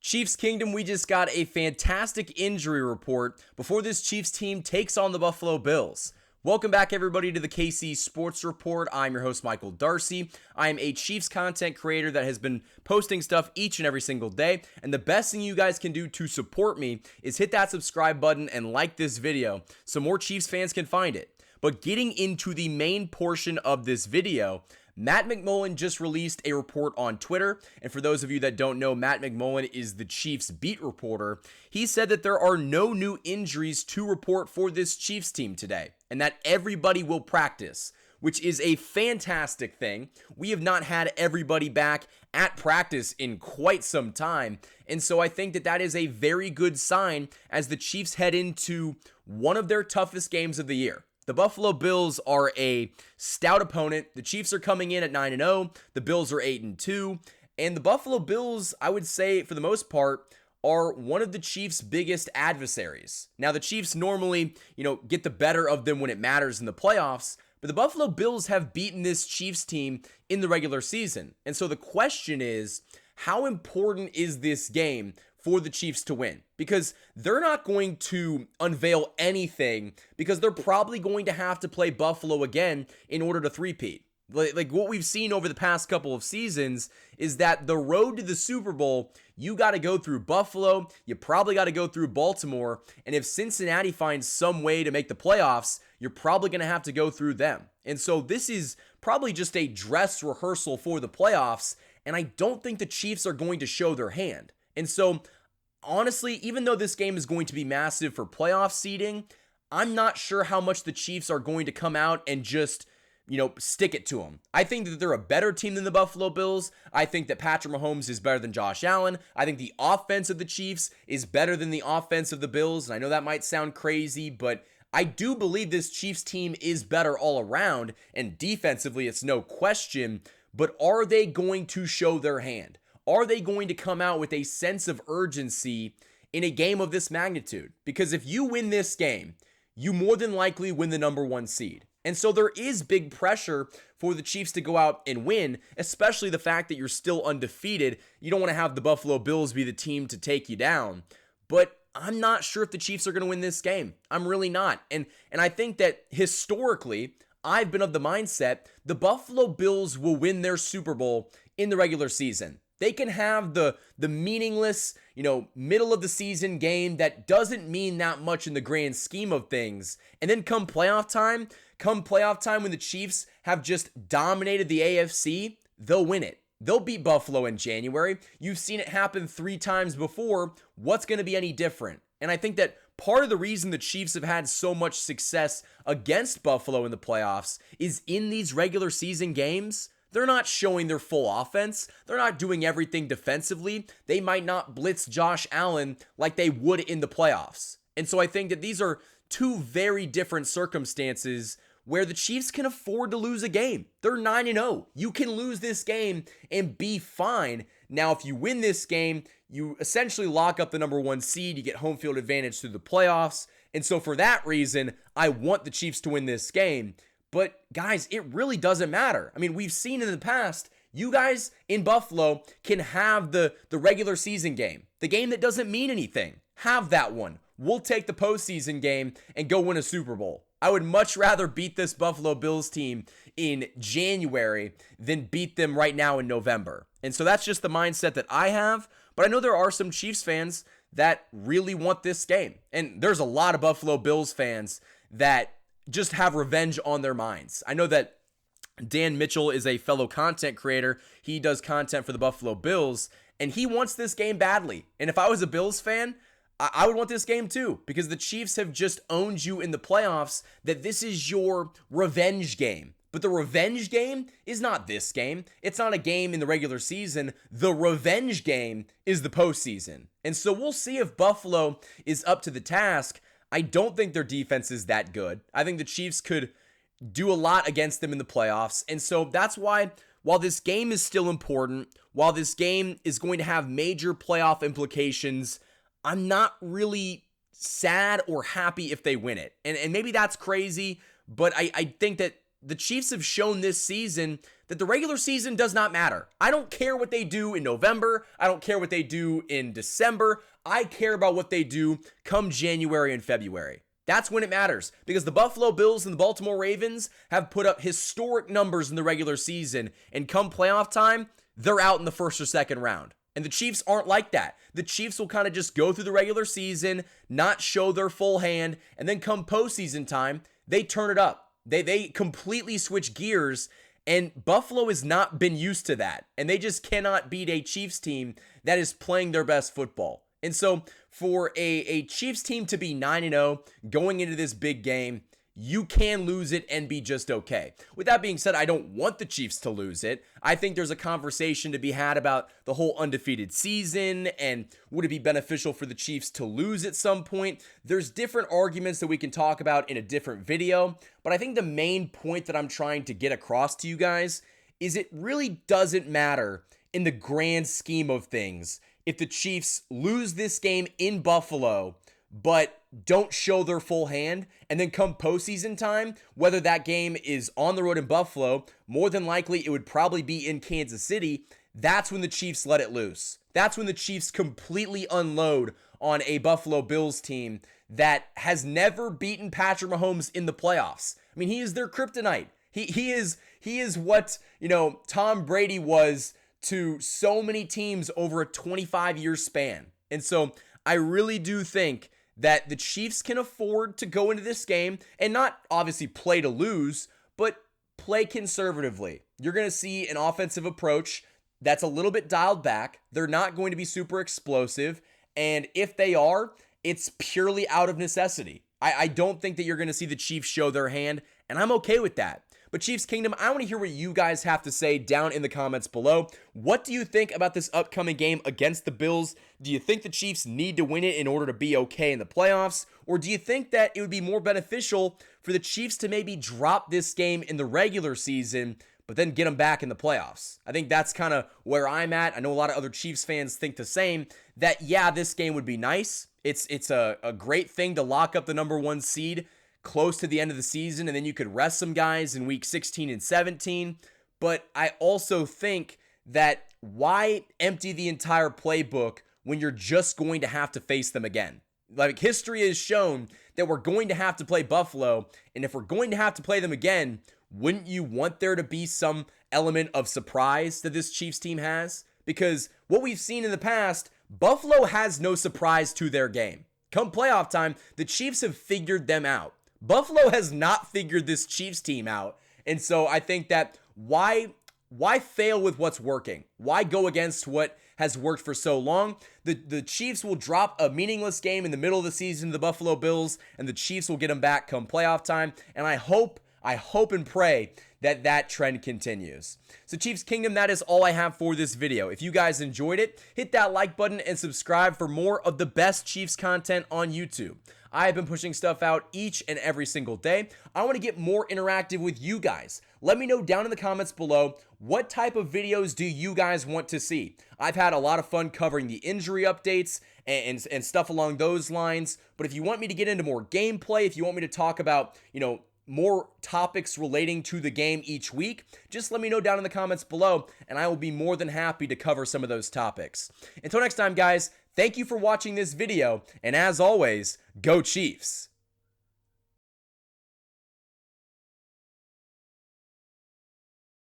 Chiefs Kingdom, we just got a fantastic injury report before this Chiefs team takes on the Buffalo Bills. Welcome back, everybody, to the KC Sports Report. I'm your host, Michael Darcy. I am a Chiefs content creator that has been posting stuff each and every single day, and the best thing you guys can do to support me is hit that subscribe button and like this video so more Chiefs fans can find it. But getting into the main portion of this video, Matt McMullen just released a report on Twitter, and for those of you that don't know, Matt McMullen is the Chiefs beat reporter. He said that there are no new injuries to report for this Chiefs team today, and that everybody will practice, which is a fantastic thing. We have not had everybody back at practice in quite some time, and so I think that that is a very good sign as the Chiefs head into one of their toughest games of the year. The Buffalo Bills are a stout opponent. The Chiefs are coming in at 9-0. The Bills are 8-2. And the Buffalo Bills, I would say, for the most part, are one of the Chiefs' biggest adversaries. Now, the Chiefs normally, get the better of them when it matters in the playoffs, but the Buffalo Bills have beaten this Chiefs team in the regular season. And so the question is, how important is this game for the Chiefs to win? Because they're not going to unveil anything because they're probably going to have to play Buffalo again in order to three-peat. Like what we've seen over the past couple of seasons is that the road to the Super Bowl, you got to go through Buffalo, you probably got to go through Baltimore, and if Cincinnati finds some way to make the playoffs, you're probably going to have to go through them. And so this is probably just a dress rehearsal for the playoffs, and I don't think the Chiefs are going to show their hand. And so, honestly, even though this game is going to be massive for playoff seeding, I'm not sure how much the Chiefs are going to come out and just, stick it to them. I think that they're a better team than the Buffalo Bills. I think that Patrick Mahomes is better than Josh Allen. I think the offense of the Chiefs is better than the offense of the Bills. And I know that might sound crazy, but I do believe this Chiefs team is better all around. And defensively, it's no question. But are they going to show their hand? Are they going to come out with a sense of urgency in a game of this magnitude? Because if you win this game, you more than likely win the number one seed. And so there is big pressure for the Chiefs to go out and win, especially the fact that you're still undefeated. You don't want to have the Buffalo Bills be the team to take you down. But I'm not sure if the Chiefs are going to win this game. I'm really not. And I think that historically, I've been of the mindset the Buffalo Bills will win their Super Bowl in the regular season. They can have the meaningless, middle of the season game that doesn't mean that much in the grand scheme of things. And then come playoff time when the Chiefs have just dominated the AFC, they'll win it. They'll beat Buffalo in January. You've seen it happen 3 times before. What's going to be any different? And I think that part of the reason the Chiefs have had so much success against Buffalo in the playoffs is in these regular season games, they're not showing their full offense. They're not doing everything defensively. They might not blitz Josh Allen like they would in the playoffs. And so I think that these are two very different circumstances where the Chiefs can afford to lose a game. They're 9-0. You can lose this game and be fine. Now, if you win this game, you essentially lock up the number one seed. You get home field advantage through the playoffs. And so for that reason, I want the Chiefs to win this game. But guys, it really doesn't matter. I mean, we've seen in the past, you guys in Buffalo can have the regular season game. The game that doesn't mean anything. Have that one. We'll take the postseason game and go win a Super Bowl. I would much rather beat this Buffalo Bills team in January than beat them right now in November. And so that's just the mindset that I have. But I know there are some Chiefs fans that really want this game. And there's a lot of Buffalo Bills fans that just have revenge on their minds. I know that Dan Mitchell is a fellow content creator. He does content for the Buffalo Bills, and he wants this game badly. And if I was a Bills fan, I would want this game too, because the Chiefs have just owned you in the playoffs that this is your revenge game. But the revenge game is not this game. It's not a game in the regular season. The revenge game is the postseason. And so we'll see if Buffalo is up to the task. I don't think their defense is that good. I think the Chiefs could do a lot against them in the playoffs. And so that's why, while this game is still important, while this game is going to have major playoff implications, I'm not really sad or happy if they win it. And maybe that's crazy, but I think that the Chiefs have shown this season that the regular season does not matter. I don't care what they do in November. I don't care what they do in December. I care about what they do come January and February. That's when it matters, because the Buffalo Bills and the Baltimore Ravens have put up historic numbers in the regular season, and come playoff time, they're out in the first or second round. And the Chiefs aren't like that. The Chiefs will kind of just go through the regular season, not show their full hand, and then come postseason time, they turn it up. They completely switch gears, and Buffalo has not been used to that. And they just cannot beat a Chiefs team that is playing their best football. And so for a Chiefs team to be 9-0 going into this big game, you can lose it and be just okay. With that being said, I don't want the Chiefs to lose it. I think there's a conversation to be had about the whole undefeated season and would it be beneficial for the Chiefs to lose at some point. There's different arguments that we can talk about in a different video, but I think the main point that I'm trying to get across to you guys is it really doesn't matter in the grand scheme of things if the Chiefs lose this game in Buffalo but don't show their full hand, and then come postseason time, whether that game is on the road in Buffalo, more than likely it would probably be in Kansas City. That's when the Chiefs let it loose. That's when the Chiefs completely unload on a Buffalo Bills team that has never beaten Patrick Mahomes in the playoffs. I mean, he is their kryptonite. He is what, Tom Brady was to so many teams over a 25-year span. And so I really do think that the Chiefs can afford to go into this game and not obviously play to lose, but play conservatively. You're going to see an offensive approach that's a little bit dialed back. They're not going to be super explosive. And if they are, it's purely out of necessity. I don't think that you're going to see the Chiefs show their hand, and I'm okay with that. But Chiefs Kingdom, I want to hear what you guys have to say down in the comments below. What do you think about this upcoming game against the Bills? Do you think the Chiefs need to win it in order to be okay in the playoffs? Or do you think that it would be more beneficial for the Chiefs to maybe drop this game in the regular season, but then get them back in the playoffs? I think that's kind of where I'm at. I know a lot of other Chiefs fans think the same, that yeah, this game would be nice. It's a great thing to lock up the number 1 seed close to the end of the season, and then you could rest some guys in week 16 and 17. But I also think that why empty the entire playbook when you're just going to have to face them again? Like, history has shown that we're going to have to play Buffalo, and if we're going to have to play them again, wouldn't you want there to be some element of surprise that this Chiefs team has? Because what we've seen in the past, Buffalo has no surprise to their game. Come playoff time, the Chiefs have figured them out. Buffalo has not figured this Chiefs team out. And so I think that why fail with what's working? Why go against what has worked for so long? The Chiefs will drop a meaningless game in the middle of the season to the Buffalo Bills, and the Chiefs will get them back come playoff time. And I hope and pray that that trend continues. So Chiefs Kingdom, that is all I have for this video. If you guys enjoyed it, hit that like button and subscribe for more of the best Chiefs content on YouTube. I have been pushing stuff out each and every single day. I want to get more interactive with you guys. Let me know down in the comments below, what type of videos do you guys want to see? I've had a lot of fun covering the injury updates and stuff along those lines. But if you want me to get into more gameplay, if you want me to talk about, more topics relating to the game each week, just let me know down in the comments below, and I will be more than happy to cover some of those topics. Until next time, guys, thank you for watching this video, and as always, go Chiefs!